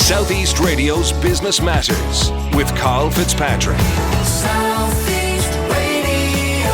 Southeast Radio's Business Matters with Carl Fitzpatrick. Southeast Radio.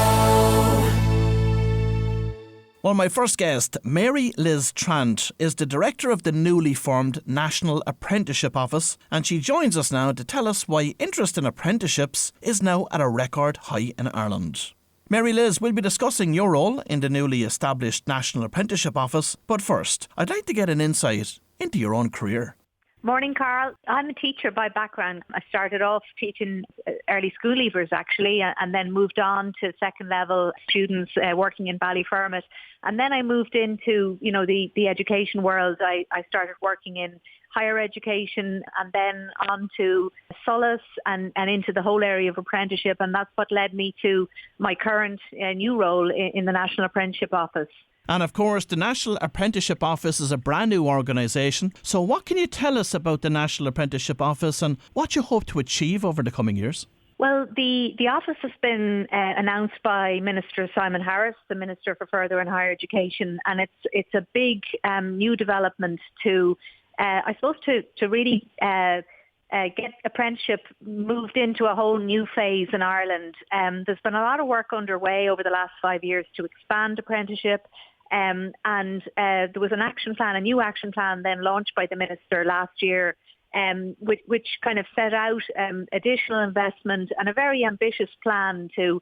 Well, my first guest, Mary Liz Trant, is the director of the newly formed National Apprenticeship Office, and she joins us now to tell us why interest in apprenticeships is now at a record high in Ireland. Mary Liz, we'll be discussing your role in the newly established National Apprenticeship Office, but first, I'd like to get an insight into your own career. Morning, Carl. I'm a teacher by background. I started off teaching early school leavers, actually, and then moved on to second level students working in Ballyfermot. And then I moved into, the education world. I started working in higher education and then on to Solace and into the whole area of apprenticeship. And that's what led me to my current new role in the National Apprenticeship Office. And of course, the National Apprenticeship Office is a brand new organisation. So what can you tell us about the National Apprenticeship Office and what you hope to achieve over the coming years? Well, the office has been announced by Minister Simon Harris, the Minister for Further and Higher Education, and it's a big new development to, to really get apprenticeship moved into a whole new phase in Ireland. There's been a lot of work underway over the last 5 years to expand apprenticeship. And there was a new action plan then launched by the Minister last year, which kind of set out additional investment and a very ambitious plan to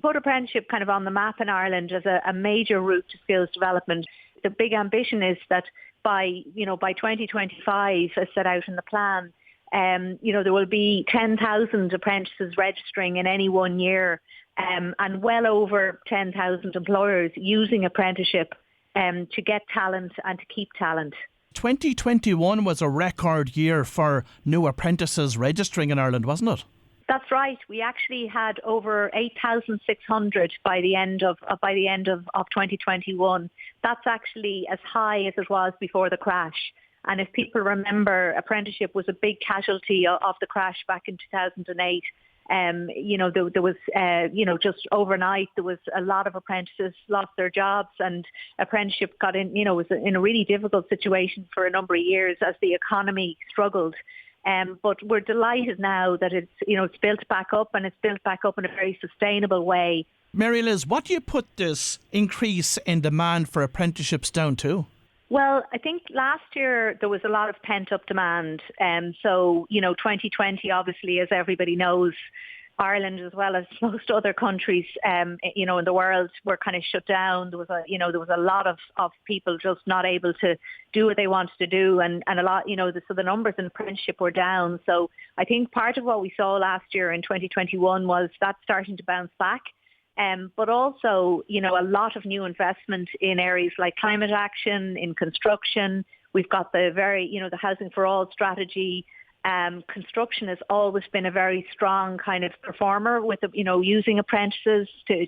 put apprenticeship kind of on the map in Ireland as a major route to skills development. The big ambition is that by 2025, as set out in the plan, there will be 10,000 apprentices registering in any 1 year. And well over 10,000 employers using apprenticeship to get talent and to keep talent. 2021 was a record year for new apprentices registering in Ireland, wasn't it? That's right. We actually had over 8,600 by the end of 2021. That's actually as high as it was before the crash. And if people remember, apprenticeship was a big casualty of the crash back in 2008. There was, just overnight, there was a lot of apprentices lost their jobs, and apprenticeship got was in a really difficult situation for a number of years as the economy struggled. But we're delighted now that it's built back up, and it's built back up in a very sustainable way. Mary Liz, what do you put this increase in demand for apprenticeships down to? Well, I think last year there was a lot of pent-up demand. So, 2020, obviously, as everybody knows, Ireland as well as most other countries, in the world were kind of shut down. There was a lot of people just not able to do what they wanted to do, and a lot, so the numbers in apprenticeship were down. So I think part of what we saw last year in 2021 was that starting to bounce back. But also, a lot of new investment in areas like climate action, in construction. We've got the the Housing for All strategy. Construction has always been a very strong kind of performer with, using apprentices to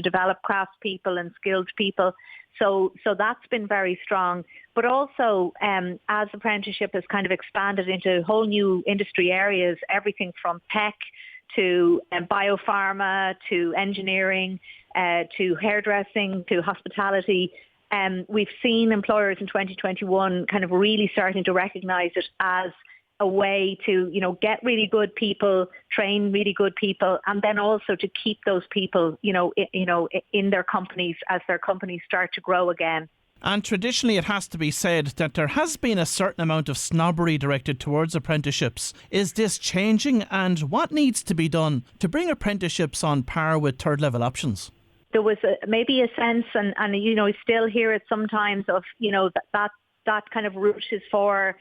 develop craftspeople and skilled people. So that's been very strong. But also, as apprenticeship has kind of expanded into whole new industry areas, everything from tech to biopharma, to engineering, to hairdressing, to hospitality. We've seen employers in 2021 kind of really starting to recognise it as a way to, get really good people, train really good people, and then also to keep those people, in their companies as their companies start to grow again. And traditionally it has to be said that there has been a certain amount of snobbery directed towards apprenticeships. Is this changing, and what needs to be done to bring apprenticeships on par with third level options? There was maybe a sense, and I still hear it sometimes of, that kind of route is for,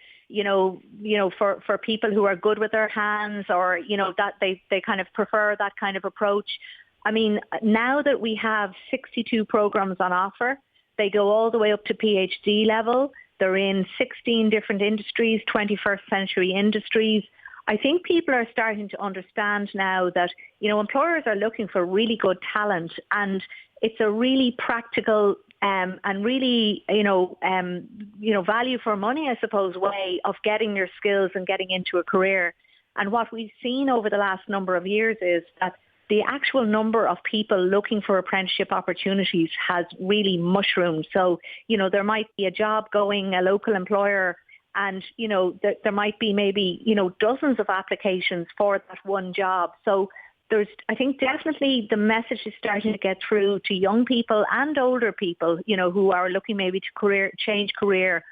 for people who are good with their hands, or, that they kind of prefer that kind of approach. I mean, now that we have 62 programs on offer, they go all the way up to PhD level. They're in 16 different industries, 21st century industries. I think people are starting to understand now that, employers are looking for really good talent, and it's a really practical and really, value for money, I suppose, way of getting your skills and getting into a career. And what we've seen over the last number of years is that the actual number of people looking for apprenticeship opportunities has really mushroomed. So, there might be a job going, a local employer, and, there might be maybe, dozens of applications for that one job. So I think definitely the message is starting to get through to young people and older people, who are looking maybe to change career,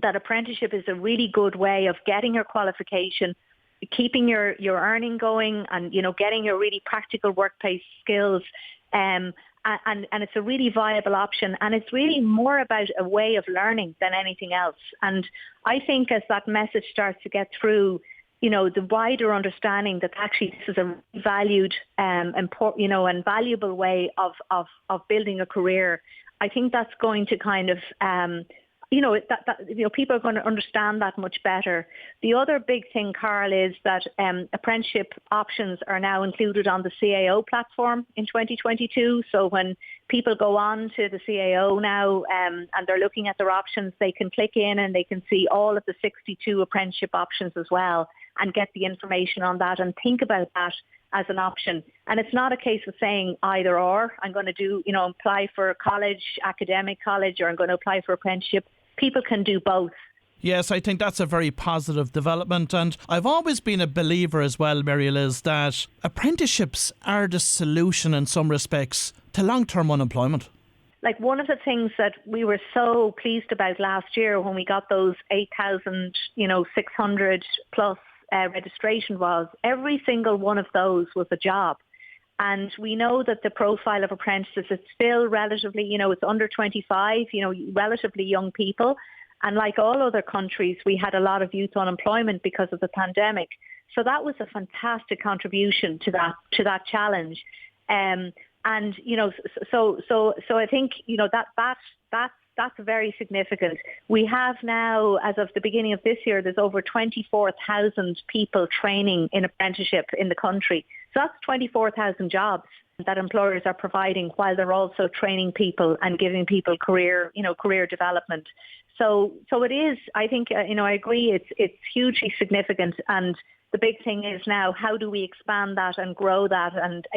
that apprenticeship is a really good way of getting your qualification, keeping your earning going, and, getting your really practical workplace skills. And it's a really viable option, and it's really more about a way of learning than anything else. And I think as that message starts to get through, the wider understanding that actually this is a valued, important, and valuable way of building a career, I think that's going to kind of, people are going to understand that much better. The other big thing, Carl, is that apprenticeship options are now included on the CAO platform in 2022. So when people go on to the CAO now and they're looking at their options, they can click in and they can see all of the 62 apprenticeship options as well, and get the information on that and think about that as an option. And it's not a case of saying either or. I'm going to apply for college, academic college, or I'm going to apply for apprenticeship. People can do both. Yes, I think that's a very positive development, and I've always been a believer as well, Mary Liz, that apprenticeships are the solution in some respects to long-term unemployment. Like, one of the things that we were so pleased about last year when we got those 8,600 plus registration was every single one of those was a job. And we know that the profile of apprentices is still relatively, it's under 25, relatively young people. And like all other countries, we had a lot of youth unemployment because of the pandemic. So that was a fantastic contribution to that challenge. So I think, that's very significant. We have now, as of the beginning of this year, there's over 24,000 people training in apprenticeship in the country. So that's 24,000 jobs that employers are providing while they're also training people and giving people career development. So it is, I think, I agree, it's hugely significant. And the big thing is now, how do we expand that and grow that and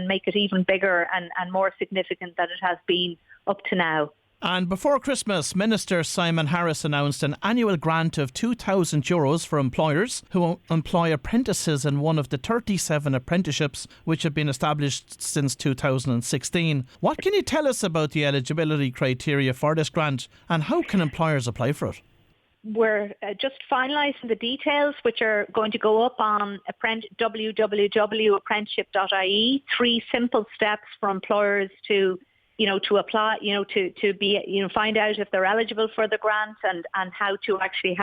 make it even bigger and more significant than it has been up to now. And before Christmas, Minister Simon Harris announced an annual grant of €2,000 for employers who employ apprentices in one of the 37 apprenticeships which have been established since 2016. What can you tell us about the eligibility criteria for this grant, and how can employers apply for it? We're just finalising the details, which are going to go up on www.apprenticeship.ie. 3 simple steps for employers to apply, to be, find out if they're eligible for the grant and how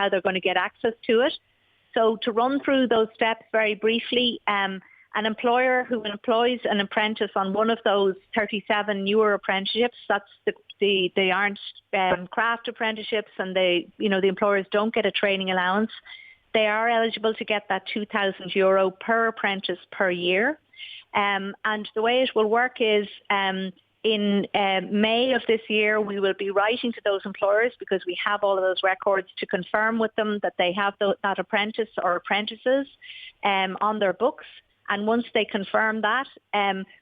they're going to get access to it. So to run through those steps very briefly, an employer who employs an apprentice on one of those 37 newer apprenticeships, that's they aren't craft apprenticeships, and the employers don't get a training allowance. They are eligible to get that €2,000 per apprentice per year. And the way it will work is, in May of this year, we will be writing to those employers, because we have all of those records, to confirm with them that they have that apprentice or apprentices on their books. And once they confirm that,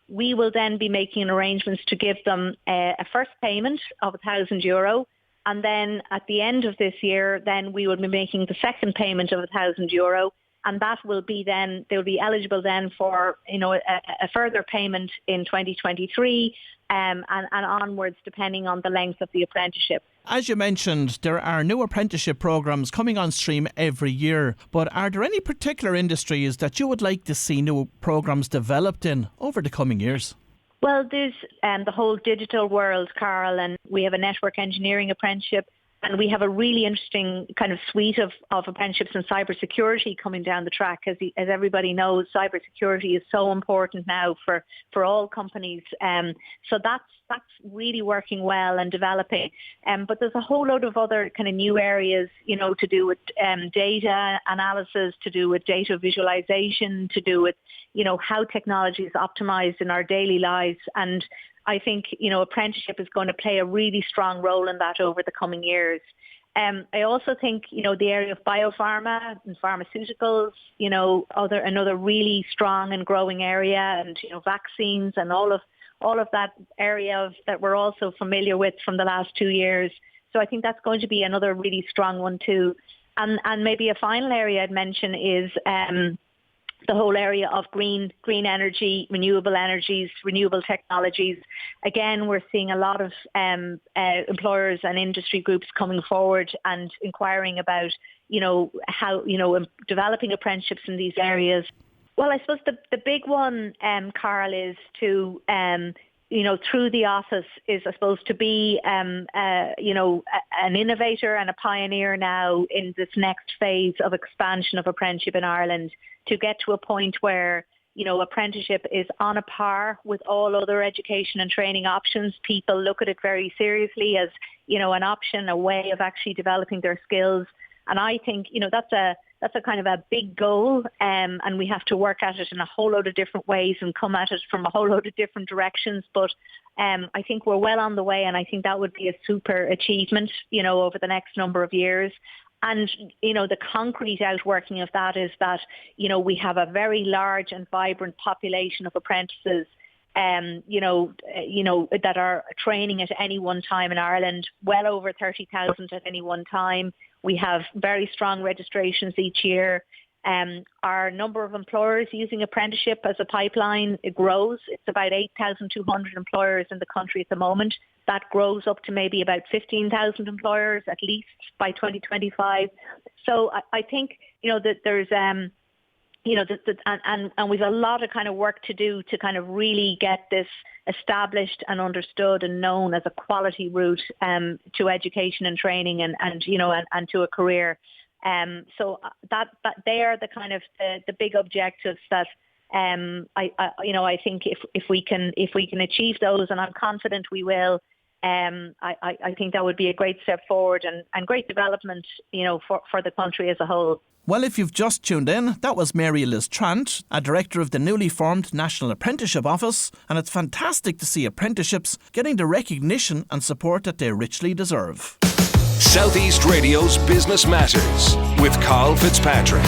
we will then be making arrangements to give them a first payment of €1,000. And then at the end of this year, then we will be making the second payment of €1,000. And that will be then, they'll be eligible then for, a further payment in 2023 and onwards, depending on the length of the apprenticeship. As you mentioned, there are new apprenticeship programmes coming on stream every year. But are there any particular industries that you would like to see new programmes developed in over the coming years? Well, there's the whole digital world, Carl, and we have a network engineering apprenticeship. And we have a really interesting kind of suite of apprenticeships in cybersecurity coming down the track. As everybody knows, cybersecurity is so important now for all companies. So that's really working well and developing. But there's a whole load of other kind of new areas, to do with data analysis, to do with data visualization, to do with, how technology is optimized in our daily lives. And I think, apprenticeship is going to play a really strong role in that over the coming years. I also think, the area of biopharma and pharmaceuticals, another really strong and growing area, and, vaccines and all of that area that we're also familiar with from the last 2 years. So I think that's going to be another really strong one too. And maybe a final area I'd mention is the whole area of green energy, renewable energies, renewable technologies. Again, we're seeing a lot of employers and industry groups coming forward and inquiring about, how, developing apprenticeships in these areas. Well, I suppose the big one, Carl, is to, through the office is, I suppose, to be, an innovator and a pioneer now in this next phase of expansion of apprenticeship in Ireland, to get to a point where, apprenticeship is on a par with all other education and training options. People look at it very seriously as, an option, a way of actually developing their skills. And I think, that's a kind of a big goal, and we have to work at it in a whole load of different ways and come at it from a whole load of different directions. But I think we're well on the way, and I think that would be a super achievement, over the next number of years. And, the concrete outworking of that is that, we have a very large and vibrant population of apprentices, that are training at any one time in Ireland, well over 30,000 at any one time. We have very strong registrations each year. Our number of employers using apprenticeship as a pipeline, it grows. It's about 8,200 employers in the country at the moment. That grows up to maybe about 15,000 employers at least by 2025. So I think, that there's, and we've a lot of kind of work to do to kind of really get this established and understood and known as a quality route to education and training and to a career. So that they are the kind of the big objectives that I think if we can achieve those, and I'm confident we will. I think that would be a great step forward and great development, for the country as a whole. Well, if you've just tuned in, that was Mary Liz Trant, a director of the newly formed National Apprenticeship Office, and it's fantastic to see apprenticeships getting the recognition and support that they richly deserve. Southeast Radio's Business Matters with Carl Fitzpatrick.